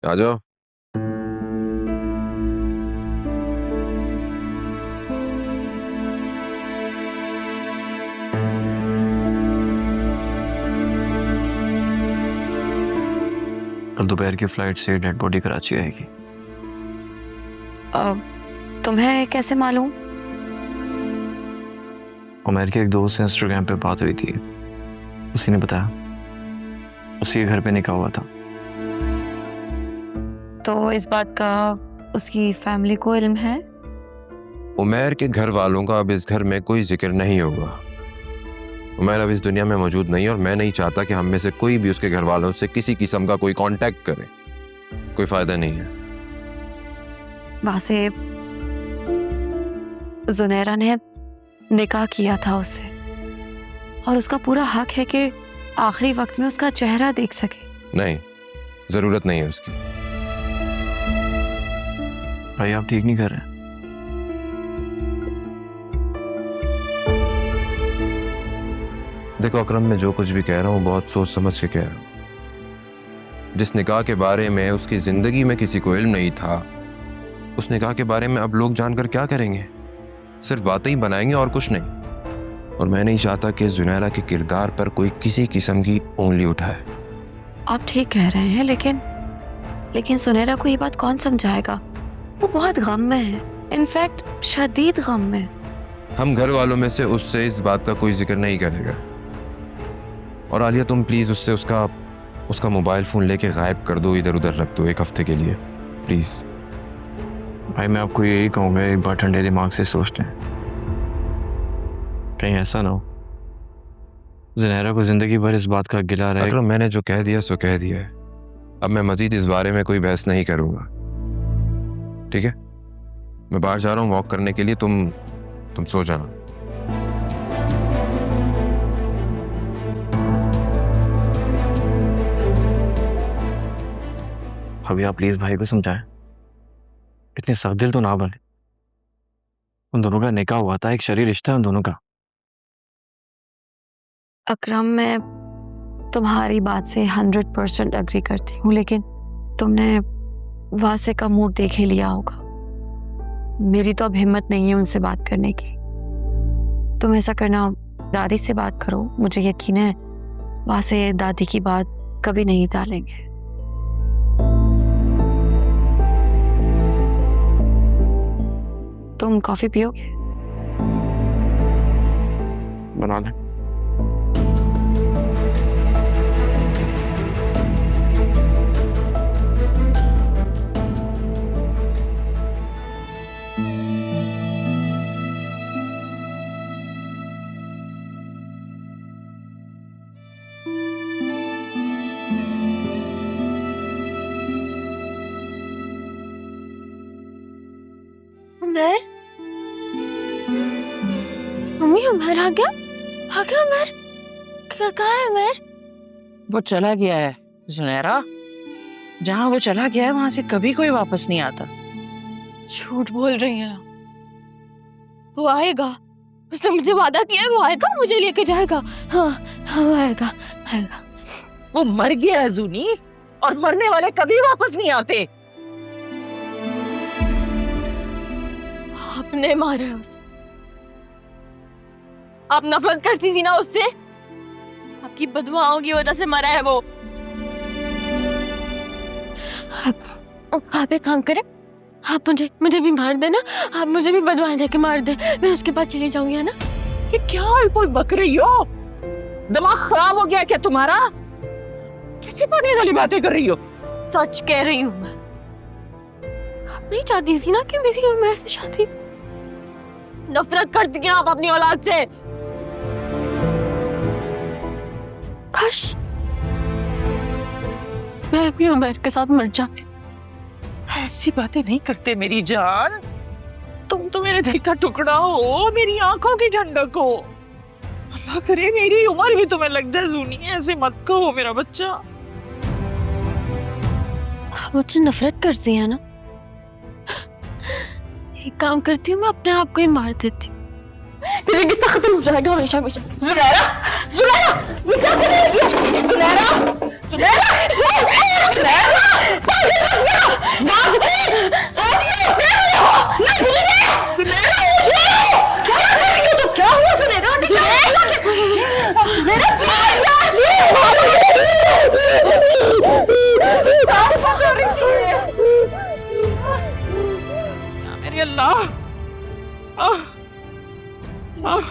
आ जाओ। कल दोपहर की फ्लाइट से डेड बॉडी कराची आएगी। तुम्हें कैसे मालूम? उमर के एक दोस्त से इंस्टाग्राम पे बात हुई थी, उसी ने बताया उसी के घर पे निकाह हुआ था। तो इस बात का उसकी फैमिली को इल्म है? उमैर के घर वालों का अब इस घर में कोई जिक्र नहीं होगा। उमैर अब इस दुनिया में मौजूद नहीं है और मैं नहीं चाहता कि हम में से कोई भी उसके घर वालों से किसी किस्म का कोई कांटेक्ट करे। कोई फायदा नहीं है। वासिफ, जुनैरा ने निकाह किया था उससे और उसका पूरा हक है कि आखिरी वक्त में उसका चेहरा देख सके। नहीं, जरूरत नहीं है उसकी। भाई आप ठीक नहीं कर रहे। देखो अकरम, मैं जो कुछ भी कह रहा हूँ बहुत सोच समझ के कह रहा हूँ। जिस निकाह के बारे में उसकी जिंदगी में किसी को इल्म नहीं था, उस निकाह के बारे में अब लोग जानकर क्या करेंगे? सिर्फ बातें ही बनाएंगे और कुछ नहीं। और मैं नहीं चाहता कि जुनैरा के किरदार पर कोई किसी किस्म की उंगली उठाए। आप ठीक कह रहे हैं, लेकिन सुनैरा को ये बात कौन समझाएगा? वो बहुत गम में है, इनफैक्ट शदीद गम में। हम घर वालों में से उससे इस बात का कोई जिक्र नहीं करेगा। और आलिया, तुम प्लीज उससे उसका मोबाइल फोन लेके गायब कर दो, इधर उधर रख दो 1 हफ्ते के लिए, प्लीज। भाई मैं आपको यही कहूँगा, एक बार ठंडे दिमाग से सोच लें। कहीं ऐसा ना हो जुनैरा को जिंदगी भर इस बात का गिला रहे। अकरम, मैंने जो कह दिया सो कह दिया है। अब मैं मजीद इस बारे में कोई बहस नहीं करूंगा, ठीक है? मैं बाहर जा रहा हूँ वॉक करने के लिए, तुम सो जाना। अभी आप प्लीज भाई को समझाएं, इतने सख्त दिल तो ना बने। उन दोनों का निकाह हुआ था, एक शरीर रिश्ता है उन दोनों का। अकरम, मैं तुम्हारी बात से 100% अग्री करती हूँ, लेकिन तुमने वासे का मूड देख ही लिया होगा। मेरी तो अब हिम्मत नहीं है उनसे बात करने की। तुम ऐसा करना, दादी से बात करो। मुझे यकीन है वासे दादी की बात कभी नहीं टालेंगे। तुम कॉफी पियोगे? बना लें। उमर, मम्मी उमर आ गया उमर। कहाँ है उमर? वो चला गया है जुनैरा। जहाँ वो चला गया है वहां से कभी कोई वापस नहीं आता। झूठ बोल रही है। वो आएगा, उसने मुझे वादा किया है, वो आएगा, मुझे लेके जाएगा। हाँ हाँ, वो आएगा। वो मर गया है जूनी, और मरने वाले कभी वापस नहीं आते। आपने मारा है उसे। आप नफरत करती थी ना उससे। आपकी बददुआओं की वजह से मरा है वो। आप एक काम करें, आप मुझे भी मार देना। आप मुझे भी बददुआएं देके मार दे, मैं उसके पास चली जाऊंगी, है ना? ये क्या कोई बक रही हो? दिमाग खराब हो गया क्या तुम्हारा? कैसी पाने वाली बातें कर रही हो? सच कह रही हूँ मैं। आप नहीं चाहती थी ना कि मेरी उमर से शादी। नफरत करती हैं आप अपनी औलाद से। काश मैं अपनी उमर के साथ मर जाती। ऐसी बातें नहीं करते मेरी जान। तुम तो मेरे दिल का टुकड़ा हो, मेरी आंखों की ठंडक हो। अल्लाह करे मेरी उम्र भी तुम्हें लग जाए जूनी। ऐसे मत कहो मेरा बच्चा। आप मुझसे नफरत करती हैं ना? एक काम करती हूँ, मैं अपने आप को ही मार देती हूँ। तेरे गुस्सा खत्म हो जाएगा हमेशा हमेशा। जुनैरा, जुनैरा, ये क्या कर रही है? जुनैरा, जुनैरा, जुनैरा, मेरे अल्लाह। आह, आह।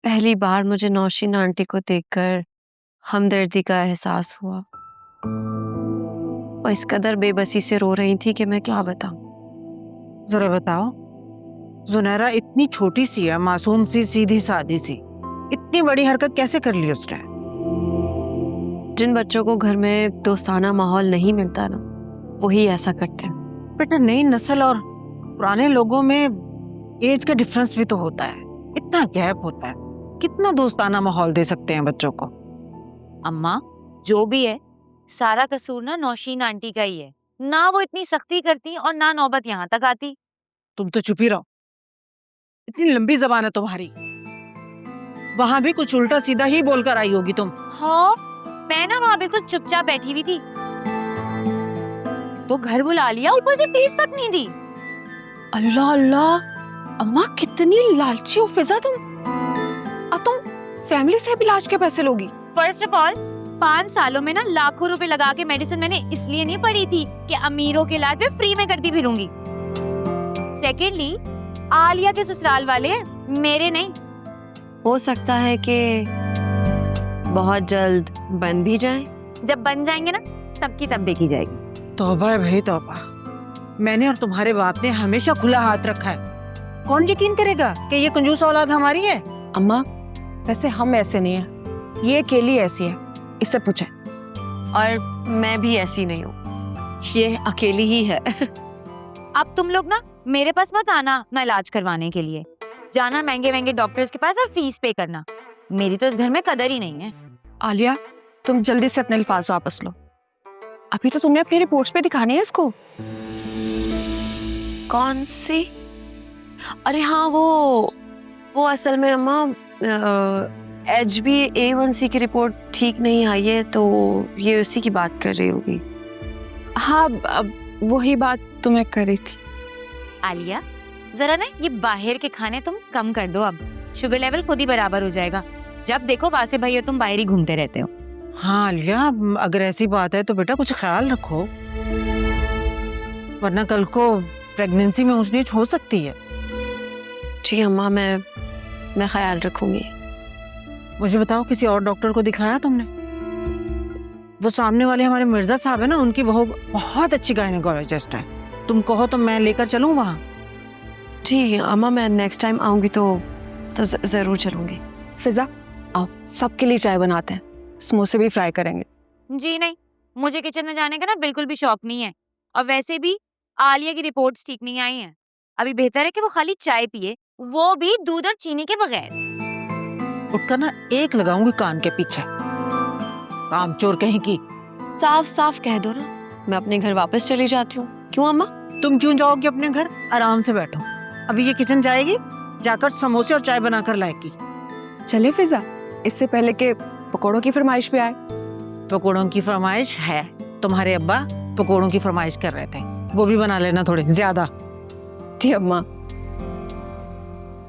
पहली बार मुझे नौशीन आंटी को देखकर हमदर्दी का एहसास हुआ। वो इस कदर बेबसी से रो रही थी कि मैं क्या बताऊं। जरा बताओ, जुनैरा इतनी छोटी सी है, मासूम सी, सीधी सादी सी, इतनी बड़ी हरकत कैसे कर ली उसने? जिन बच्चों को घर में दोस्ताना माहौल नहीं मिलता ना, वही ऐसा करते हैं। बेटा, नई नस्ल और पुराने लोगों में एज का डिफरेंस भी तो होता है, इतना गैप होता है। कितना दोस्ताना माहौल दे सकते हैं बच्चों को? अम्मा, जो भी है, सारा कसूर ना नौशीन आंटी का ही है। ना वो इतनी सख्ती करती और ना नौबत यहाँ तक आती। तुम तो चुप ही रहो, इतनी लंबी जबान है तुम्हारी। वहां भी कुछ उल्टा सीधा ही बोलकर आई होगी तुम। हाँ, मैं ना वहाँ बिल्कुल चुपचाप बैठी हुई थी, तो घर बुला लिया, ऊपर से फीस तक नहीं दी। अल्लाह अल्लाह, अम्मा कितनी लालची हो फिजा तुम। अब तुम फैमिली से भी इलाज के पैसे लोगी? फर्स्ट ऑफ ऑल, 5 सालों में ना लाखों रुपए लगा के मेडिसिन मैंने इसलिए नहीं पढ़ी थी कि अमीरों के इलाज में फ्री में करती फिरूंगी। सेकेंडली, आलिया के ससुराल वाले मेरे नहीं। हो सकता है कि बहुत जल्द बन भी जाएं। जब बन जाएंगे ना, तब की तब देखी जाएगी। तौबा है भाई तौबा, मैंने और तुम्हारे बाप ने हमेशा खुला हाथ रखा है। कौन यकीन करेगा कि ये कंजूस औलाद हमारी है? अम्मा, वैसे हम ऐसे नहीं है, ये अकेली ऐसी है, इससे पूछे। और मैं भी ऐसी नहीं हूँ, ये अकेली ही है। अब तुम लोग ना मेरे पास मत आना ना इलाज करवाने के लिए। जाना महंगे महंगे डॉक्टर्स के पास और फीस पे करना। मेरी तो इस घर में कदर ही नहीं है। आलिया, तुम जल्दी से अपने अल्फाज वापस लो। अभी तो तुमने अपनी रिपोर्ट्स पे दिखानी है इसको। कौन सी? अरे हाँ, वो असल में अम्मा HbA1c की रिपोर्ट ठीक नहीं आई है, तो ये उसी की बात कर रही होगी। हाँ, अब वही बात तुम्हें करी थी। आलिया, जरा ना ये बाहर के खाने तुम कम कर दो। अब शुगर लेवल खुद ही बराबर हो जाएगा। जब देखो वासे भाई और तुम बाहर ही घूमते रहते हो। हाँ आलिया, अगर ऐसी बात है तो बेटा कुछ ख्याल रखो, वरना कल को प्रेगनेंसी में ऊंच नीच हो सकती है। जी अम्मा, मैं ख्याल रखूंगी। मुझे बताओ, किसी और डॉक्टर को दिखाया तुमने? वो सामने वाले हमारे मिर्जा साहब है ना, उनकी बहू बहुत अच्छी गायनेकोलॉजिस्ट है। तुम कहो तो मैं लेकर चलूं वहाँ? जी अम्मा, मैं नेक्स्ट टाइम आऊंगी तो जरूर चलूंगी। फिजा, आओ सबके लिए चाय बनाते हैं, समोसे भी फ्राई करेंगे। जी नहीं, मुझे किचन में जाने का ना बिल्कुल भी शौक नहीं है। और वैसे भी आलिया की रिपोर्ट्स ठीक नहीं आई हैं। अभी बेहतर है कि वो खाली चाय पिए, वो भी दूध और चीनी के बगैर। उठकर ना एक लगाऊंगी कान के पीछे, काम चोर कहीं की। साफ साफ कह दो ना, मैं अपने घर वापस चली जाती हूँ। क्यों अम्मा? तुम क्यों जाओगी अपने घर? आराम से बैठो, अभी ये किचन जाएगी, जाकर समोसे और चाय बनाकर लाएगी। चले फिजा, इससे पहले के पकौड़ों की फरमाइश पे आए। पकौड़ों की फरमाइश है? तुम्हारे अब्बा पकौड़ों की फरमाइश कर रहे थे, वो भी बना लेना थोड़े ज्यादा। जी अम्मा।